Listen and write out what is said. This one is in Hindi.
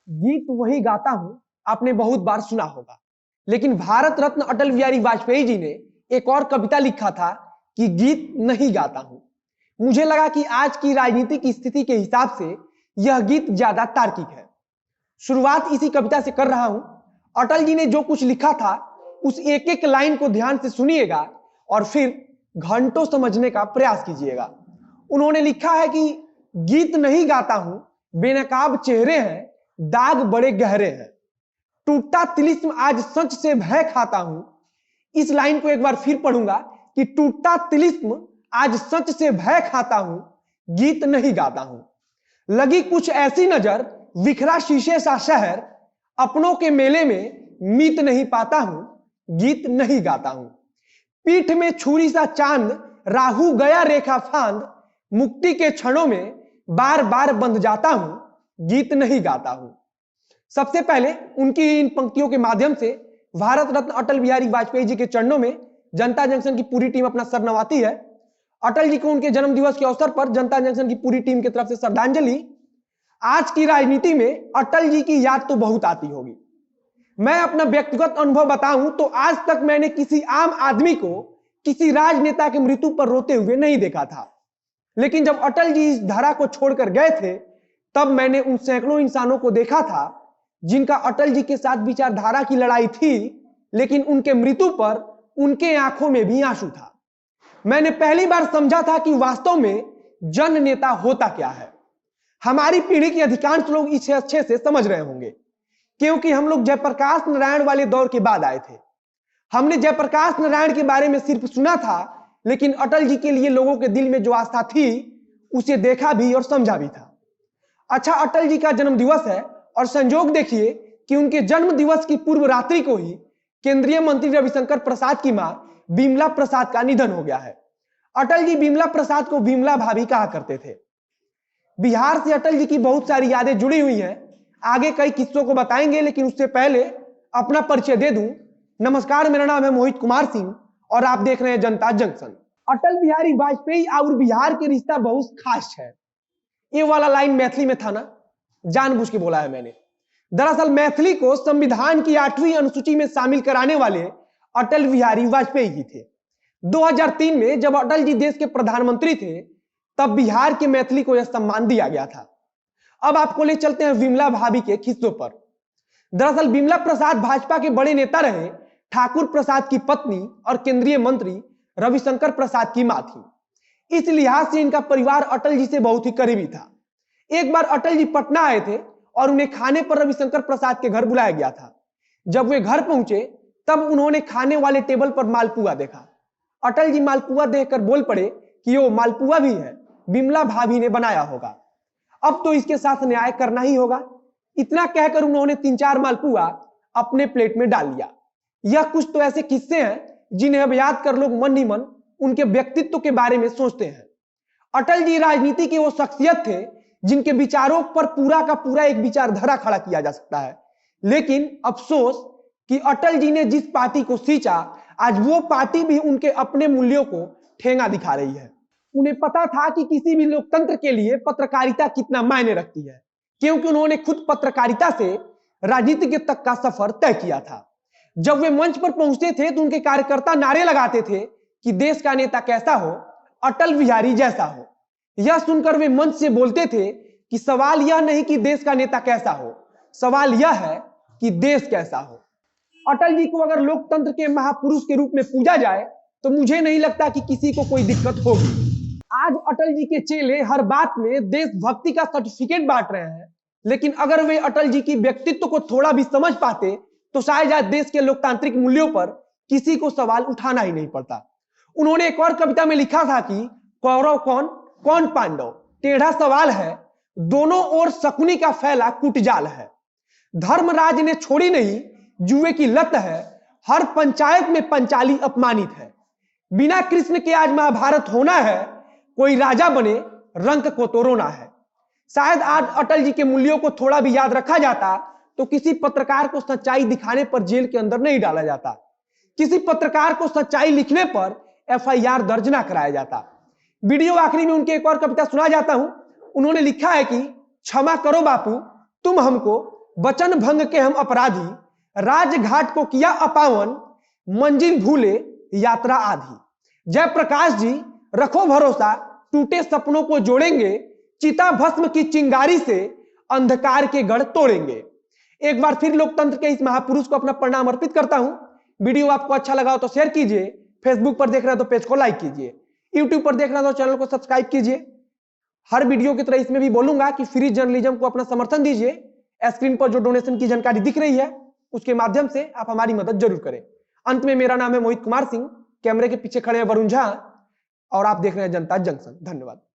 गीत वही गाता हूं, आपने बहुत बार सुना होगा। लेकिन भारत रत्न अटल बिहारी वाजपेयी जी ने एक और कविता लिखा था कि गीत नहीं गाता हूं। मुझे लगा कि आज की राजनीतिक स्थिति के हिसाब से यह गीत ज्यादा तार्किक है। शुरुआत इसी कविता से कर रहा हूं। अटल जी ने जो कुछ लिखा था उस एक एक लाइन को ध्यान से सुनिएगा और फिर घंटों समझने का प्रयास कीजिएगा। उन्होंने लिखा है कि गीत नहीं गाता हूं, बेनकाब चेहरे हैं, दाग बड़े गहरे हैं, टूटा तिलिस्म आज सच से भय खाता हूं। इस लाइन को एक बार फिर पढ़ूंगा कि टूटा तिलिस्म आज सच से भय खाता हूं, गीत नहीं गाता हूं। लगी कुछ ऐसी नजर, विखरा शीशे सा शहर, अपनों के मेले में मीत नहीं पाता हूं, गीत नहीं गाता हूं। पीठ में छुरी सा चांद, राहु गया रेखा फांद, मुक्ति के क्षणों में बार बार बंध जाता हूं, गीत नहीं गाता हूं। सबसे पहले उनकी इन पंक्तियों के माध्यम से भारत रत्न अटल बिहारी वाजपेयी जी के चरणों में जनता जंक्शन की पूरी टीम अपना सर नवाती है। अटल जी को उनके जन्म दिवस के अवसर पर जनता जंक्शन की पूरी टीम की तरफ से श्रद्धांजलि। आज की राजनीति में अटल जी की याद तो बहुत आती होगी। मैं अपना व्यक्तिगत अनुभव बताऊं तो आज तक मैंने किसी आम आदमी को किसी राजनेता की मृत्यु पर रोते हुए नहीं देखा था। लेकिन जब अटल जी इस धारा को छोड़कर गए थे तब मैंने उन सैकड़ों इंसानों को देखा था जिनका अटल जी के साथ विचारधारा की लड़ाई थी, लेकिन उनके मृत्यु पर उनके आंखों में भी आंसू था। मैंने पहली बार समझा था कि वास्तव में जन नेता होता क्या है। हमारी पीढ़ी के अधिकांश लोग इसे अच्छे से समझ रहे होंगे क्योंकि हम लोग जयप्रकाश नारायण वाले दौर के बाद आए थे। हमने जयप्रकाश नारायण के बारे में सिर्फ सुना था, लेकिन अटल जी के लिए लोगों के दिल में जो आस्था थी उसे देखा भी और समझा भी था। अच्छा, अटल जी का जन्म दिवस है और संजोग देखिए कि उनके जन्म दिवस की पूर्व रात्रि को ही केंद्रीय मंत्री रविशंकर प्रसाद की मां बिमला प्रसाद का निधन हो गया है। अटल जी बिमला प्रसाद को बिमला भाभी कहा करते थे। बिहार से अटल जी की बहुत सारी यादें जुड़ी हुई हैं। आगे कई किस्सों को बताएंगे, लेकिन उससे पहले अपना परिचय दे दूं। नमस्कार, मेरा नाम है मोहित कुमार सिंह और आप देख रहे हैं जनता जंक्शन। अटल बिहारी वाजपेयी और बिहार के रिश्ता बहुत खास है। ये वाला लाइन मैथिली में था ना, जानबूझ के बोला है मैंने। दरअसल मैथिली को संविधान की 8वीं अनुसूची में शामिल कराने वाले अटल बिहारी वाजपेयी जी थे। 2003 में जब अटल जी देश के प्रधानमंत्री थे तब बिहार के मैथिली को यह सम्मान दिया गया था। अब आपको ले चलते हैं विमला भाभी के किस्सों पर। दरअसल विमला प्रसाद भाजपा के बड़े नेता रहे ठाकुर प्रसाद की पत्नी और केंद्रीय मंत्री रविशंकर प्रसाद की मां थी। इस लिहाज से इनका परिवार अटल जी से बहुत ही करीबी था। एक बार अटल जी पटना आए थे और उन्हें खाने पर रविशंकर प्रसाद के घर बुलाया गया था। जब वे घर पहुंचे तब उन्होंने खाने वाले टेबल पर मालपुआ देखा। अटल जी मालपुआ देखकर बोल पड़े कि वो मालपुआ भी है, विमला भाभी ने बनाया होगा, अब तो इसके साथ न्याय करना ही होगा। इतना कहकर उन्होंने 3-4 मालपुआ अपने प्लेट में डाल लिया। यह कुछ तो ऐसे किस्से हैं जिन्हें अब याद कर लोग मन ही मन उनके व्यक्तित्व के बारे में सोचते हैं। अटल जी राजनीति के वो शख्सियत थे जिनके विचारों पर पूरा का पूरा एक विचारधारा खड़ा किया जा सकता है। लेकिन अफसोस कि अटल जी ने जिस पार्टी को सींचा, आज वो पार्टी भी उनके अपने मूल्यों को ठेंगा दिखा रही है। उन्हें पता था कि किसी भी लोकतंत्र के लिए पत्रकारिता कितना मायने रखती है, क्योंकि उन्होंने खुद पत्रकारिता से राजनीति तक का सफर तय किया था। जब वे मंच पर पहुंचते थे तो उनके कार्यकर्ता नारे लगाते थे कि देश का नेता कैसा हो, अटल बिहारी जैसा हो। यह सुनकर वे मंच से बोलते थे कि सवाल यह नहीं कि देश का नेता कैसा हो, सवाल यह है कि देश कैसा हो। अटल जी को अगर लोकतंत्र के महापुरुष के रूप में पूजा जाए तो मुझे नहीं लगता कि किसी को कोई दिक्कत होगी। आज अटल जी के चेले हर बात में देशभक्ति का सर्टिफिकेट बांट रहे हैं, लेकिन अगर वे अटल जी की व्यक्तित्व को थोड़ा भी समझ पाते तो शायद आज देश के लोकतांत्रिक मूल्यों पर किसी को सवाल उठाना ही नहीं पड़ता। उन्होंने एक और कविता में लिखा था कि कौरव कौन, कौन पांडव, टेढ़ा सवाल है, दोनों ओर शकुनी का फैला कुटजाल है। धर्मराज ने छोड़ी नहीं, जुए की लत है, हर पंचायत में पंचाली अपमानित है। बिना कृष्ण के आज महाभारत होना है, कोई राजा बने रंक को तो रोना है। शायद आज अटल जी के मूल्यों को थोड़ा भी याद रखा जाता तो किसी पत्रकार को सच्चाई दिखाने पर जेल के अंदर नहीं डाला जाता, किसी पत्रकार को सच्चाई लिखने पर FIR दर्ज ना कराया जाता। वीडियो आखिरी में उनके एक और कविता सुना जाता हूं। उन्होंने लिखा है कि क्षमा करो बापू तुम हमको, वचन भंग के हम अपराधी, राजघाट को किया अपावन, मंजिल भूले यात्रा आधी। जयप्रकाश जी रखो भरोसा, टूटे सपनों को जोड़ेंगे, चिता भस्म की चिंगारी से अंधकार के गढ़ तोड़ेंगे। एक बार फिर लोकतंत्र के इस महापुरुष को अपना प्रणाम अर्पित करता हूं। वीडियो आपको अच्छा लगा हो तो शेयर कीजिए, फेसबुक पर देख रहे हो तो पेज को लाइक कीजिए, यूट्यूब पर देख रहे हो तो चैनल को सब्सक्राइब कीजिए। हर वीडियो की तरह इसमें भी बोलूंगा कि फ्री जर्नलिज्म को अपना समर्थन दीजिए। स्क्रीन पर जो डोनेशन की जानकारी दिख रही है उसके माध्यम से आप हमारी मदद जरूर करें। अंत में मेरा नाम है मोहित कुमार सिंह, कैमरे के पीछे खड़े हैं वरुण झा और आप देख रहे हैं जनता जंक्शन। धन्यवाद।